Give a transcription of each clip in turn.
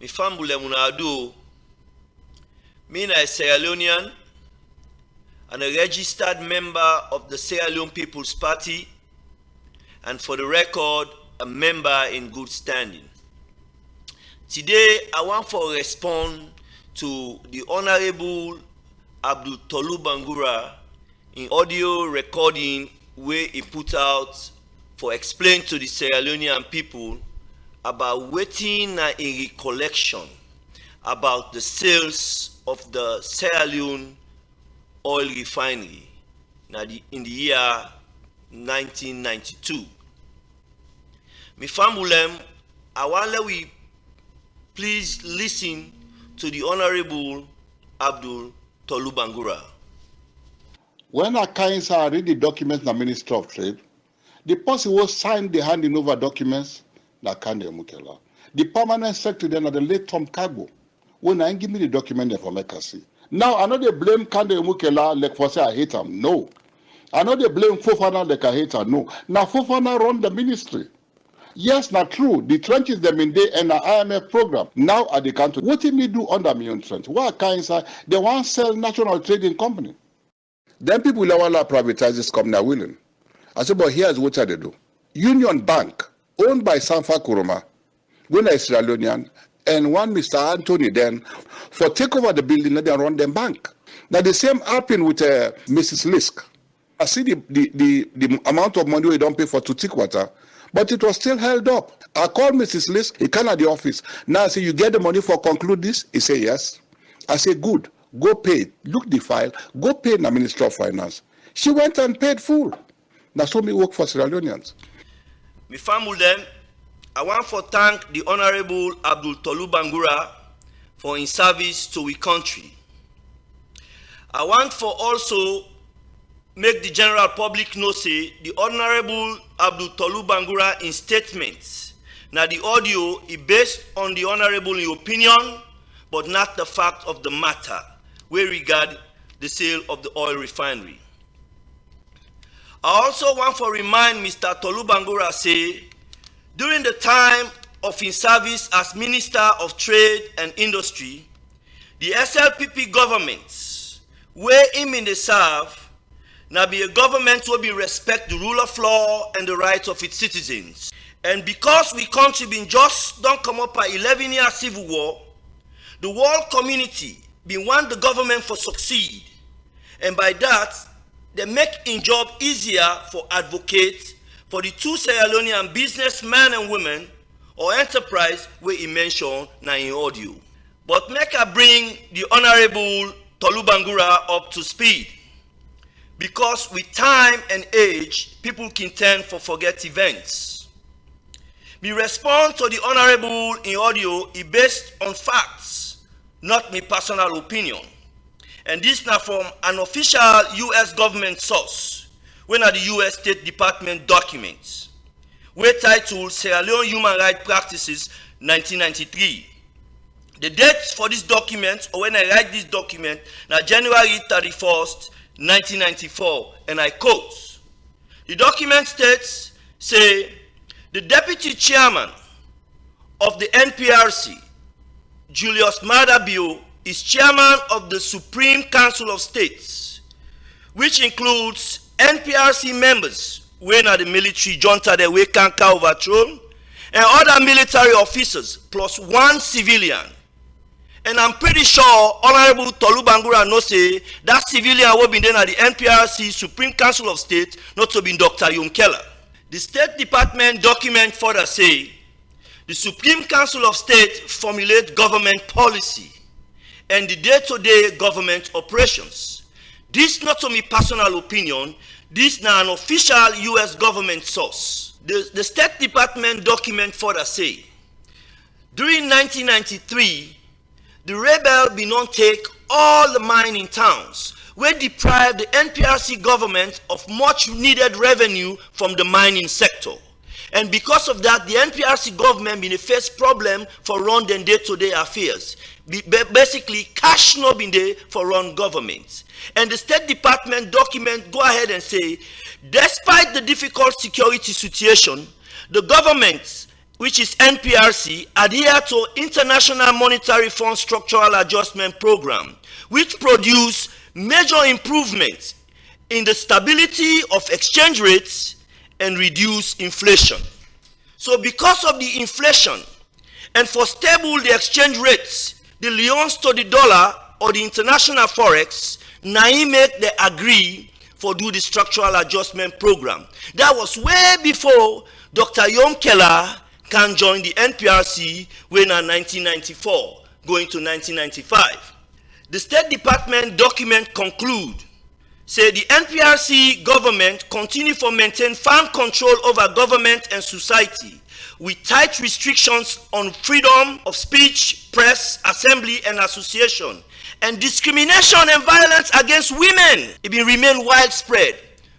Mi fambule munadu. Me a Sierra Leonean and a registered member of the Sierra Leone People's Party, and for the record, a member in good standing. Today, I want to respond to the Honorable Abdul Tolu Bangura in audio recording where he put out for explain to the Sierra Leonean people about waiting in recollection about the sales of the Sierra Leone oil refinery in the year 1992. Mi fambulem, I want we please listen to the Honorable Abdul Tolu Bangura. When Akainsa read the documents in the Ministry of Trade, the person who signed the handing over documents, na Kande Mukela. The permanent secretary then, the late Tom Kago, when I give me the document from Ekasi. Now, I know they blame Kande Mukela like for say I hate him. No. I know they blame Fofana like I hate him. No. Now, Fofana run the ministry. Yes, not true. The trenches them in there and the IMF program. Now at the country. What did me do under me own trench? What kind of they want to sell national trading company? Then people will want to privatize this company are willing. I said, but here's what they do. Union Bank, owned by Sanfa Kuruma, when I Sierra Leonean, and one Mr. Anthony then, for take over the building, let them run them bank. Now the same happened with Mrs. Lisk. I see the amount of money we don't pay for to take water, but it was still held up. I called Mrs. Lisk, he came at the office. Now I say, you get the money for conclude this? He said, yes. I said, good, go pay. Look the file, go pay the Minister of Finance. She went and paid full. That's how me work for Sierra Leoneans. Mi famulem, I want to thank the Honorable Abdul Tolu Bangura for his service to our country. I want for also make the general public know say the Honorable Abdul Tolu Bangura in statements. Now the audio is based on the Honorable opinion, but not the fact of the matter with regard the sale of the oil refinery. I also want to remind Mr. Tolu Bangura say, during the time of his service as Minister of Trade and Industry, the SLPP government, where him in the serve, now be a government will be respect the rule of law and the rights of its citizens. And because we country been just don't come up a 11-year civil war, the world community been want the government for succeed. And by that, they make in job easier for advocates for the two Sierra Leonean businessmen and women or enterprise where he mentioned now in audio. But make I bring the Honorable Tolu Bangura up to speed. Because with time and age, people can tend to forget events. Me respond to the Honorable in audio is based on facts, not my personal opinion. And this now from an official U.S. government source, when are the U.S. State Department documents, where titled Sierra Leone Human Rights Practices 1993. The dates for this document, or when I write this document, now January 31st, 1994, and I quote, the document states, say, the deputy chairman of the NPRC, Julius Maada Bio, is chairman of the Supreme Council of States, which includes NPRC members, when are the military junta that we can overthrown, and other military officers, plus one civilian. And I'm pretty sure Honorable Tolu Bangura knows say that civilian will be then at the NPRC Supreme Council of State, not to be Dr. Yum Keller. The State Department document further say, the Supreme Council of State formulate government policy and the day-to-day government operations. This not to me personal opinion, this now an official U.S. government source. The State Department document further say, during 1993, the rebel be not take all the mining towns, where deprive the NPRC government of much needed revenue from the mining sector. And because of that, the NPRC government been a first problem for run their day-to-day affairs. Basically, cash no been there for run government. And the State Department document go ahead and say, despite the difficult security situation, the government which is NPRC, adhere to International Monetary Fund Structural Adjustment Program, which produce major improvements in the stability of exchange rates and reduce inflation. So because of the inflation and for stable the exchange rates, the leons to the dollar or the international forex, make they agree for do the structural adjustment program. That was way before Dr. Yom Keller can join the NPRC when in 1994, going to 1995. The State Department document conclude, say the NPRC government continue to maintain firm control over government and society with tight restrictions on freedom of speech, press, assembly, and association, and discrimination and violence against women. It will remain widespread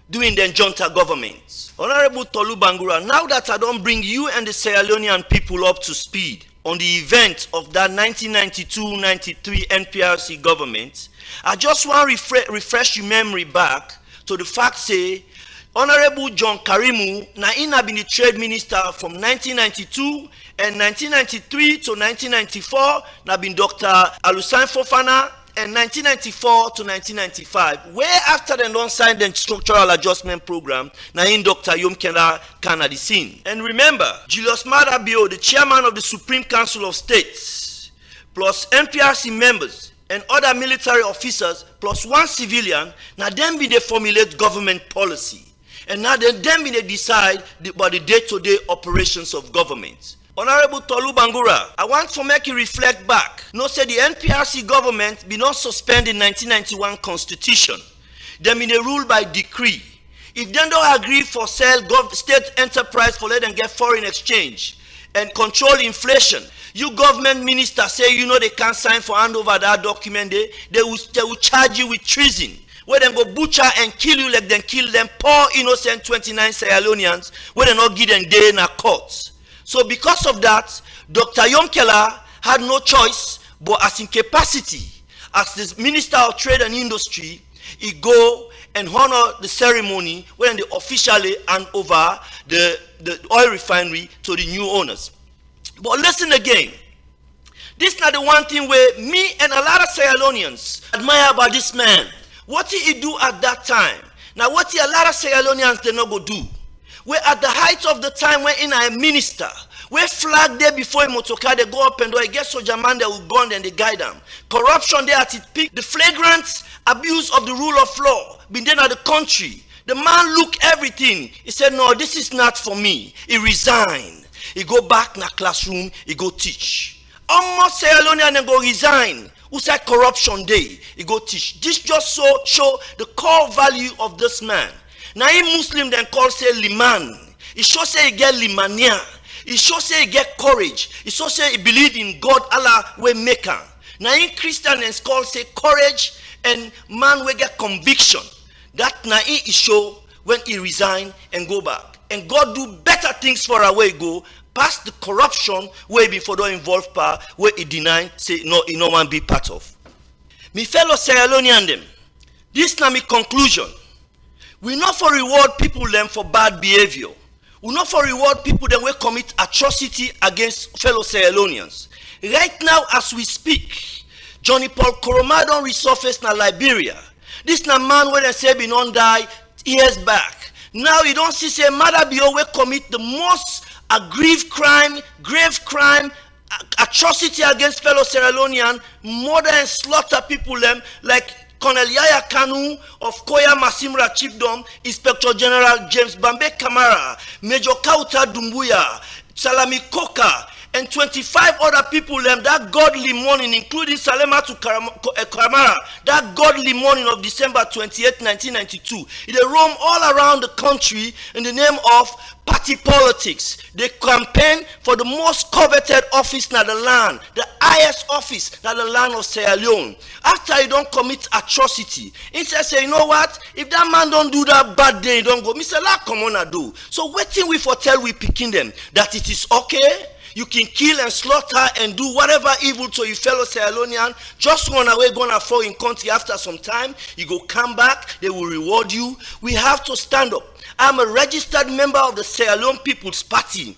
during the junta government. Honorable Tolu Bangura, now that I don't bring you and the Sierra Leonean people up to speed on the event of that 1992-93 NPRC government, I just want to refresh your memory back to the fact say, Honorable John Karimu, na been the trade minister from 1992 and 1993 to 1994, na been Dr. Alusan Fofana, and 1994 to 1995, where after they don't sign the structural adjustment program, na in Dr. Yom Keller can at the scene. And remember, Julius Maada Bio, the chairman of the Supreme Council of States, plus NPRC members and other military officers, plus one civilian, now them be they formulate government policy. And now them be they decide about the day-to-day operations of government. Honorable Tolu Bangura, I want to make you reflect back. No say the NPRC government be not suspended 1991 constitution. They be a rule by decree. If they don't agree for sell state enterprise for let them get foreign exchange and control inflation, you government minister say you know they can't sign for hand over that document, they will charge you with treason. Where them go butcher and kill you like them kill them poor innocent 29 Sierra Leoneans where they not give them day in a court. So because of that, Dr. Yom Keller had no choice but as in capacity, as the Minister of Trade and Industry, he go and honor the ceremony when they officially hand over the oil refinery to the new owners. But listen again, this is not the one thing where me and a lot of Sierra Leoneans admire about this man. What did he do at that time? Now what did a lot of Sierra Leoneans they not go do? Where at the height of the time when in a minister, where flag there before him motocar, they go up and do I guess soldier man they will gun and they guide them. Corruption there at its peak, the flagrant abuse of the rule of law, been there at the country. The man look everything. He said, no, this is not for me. He resigned. He go back in a classroom, he go teach. Almost Sierra Leone and go resign. Who said corruption day? He go teach. This just show the core value of this man. Now in Muslim then call say liman. He show say he get limania. He show say he get courage. He show say he believe in God Allah we maker. Now in Christian then call say courage and man we get conviction. That now he show when he resign and go back. And God do better things for our way go past the corruption where before don't involve power where he deny say no he no want be part of. Me fellow Sierra Leonean them. This na me conclusion. We not for reward people them for bad behavior. We not for reward people them will commit atrocity against fellow Sierra Leoneans. Right now as we speak, Johnny Paul Koroma don't resurface na Liberia. This na man where they say been on die years back. Now you don't see say Maada Bio will commit the most grave crime, atrocity against fellow Sierra Leonean, murder and slaughter people them like Colonel Yaya Kanu of Koya Masimra Chiefdom, Inspector General James Bambe Kamara, Major Kauta Dumbuya, Salami Koka, and 25 other people them that godly morning, including Salema to Kamara, that godly morning of December 28, 1992. They roam all around the country in the name of party politics. They campaign for the most coveted office in the land, the highest office in the land of Sierra Leone. After he don't commit atrocity, he says, say, you know what? If that man don't do that bad day, he don't go. Mr. La, come on, I do. So waiting we for tell we picking them that it is okay. You can kill and slaughter and do whatever evil to your fellow Sierra Leonean. Just run away, gonna fall in country after some time. You go come back, they will reward you. We have to stand up. I'm a registered member of the Sierra Leone People's Party.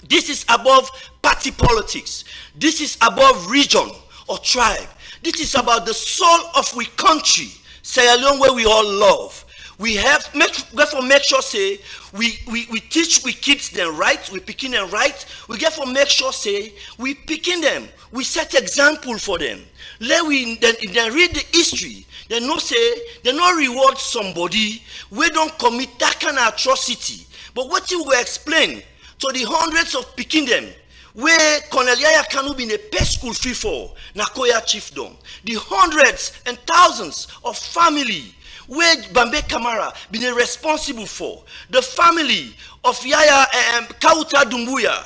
This is above party politics. This is above region or tribe. This is about the soul of we country, Sierra Leone, where we all love. We have make sure say we teach we kids them right, we picking them right. We get for make sure say we picking them, we set example for them. Let we then read the history. They know say they no reward somebody we don't commit that kind of atrocity. But what you will explain to the hundreds of picking them where Colonel Yaya Kanu been a pay school fee for Nakoya chiefdom, the hundreds and thousands of family where Bambe Kamara been responsible for, the family of Yaya Kauta Dumbuya,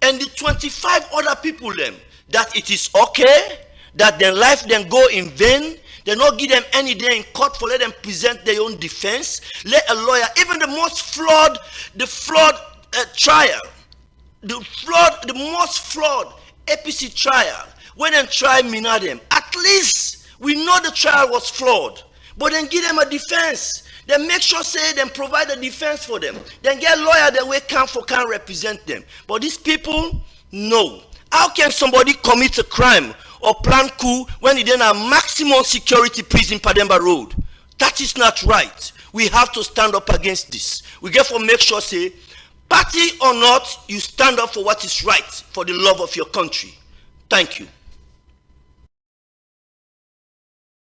and the 25 other people them, that it is okay, that their life then go in vain, they not give them any day in court for let them present their own defense, let a lawyer, even the most flawed, trial, the most flawed APC trial, when they try Mina them, at least we know the trial was flawed. But then give them a defense. Then make sure say them provide a defense for them. Then get lawyer that we can represent them. But these people, no. How can somebody commit a crime or plan coup when he then a maximum security prison Pademba Road? That is not right. We have to stand up against this. We get for make sure say, party or not, you stand up for what is right for the love of your country. Thank you.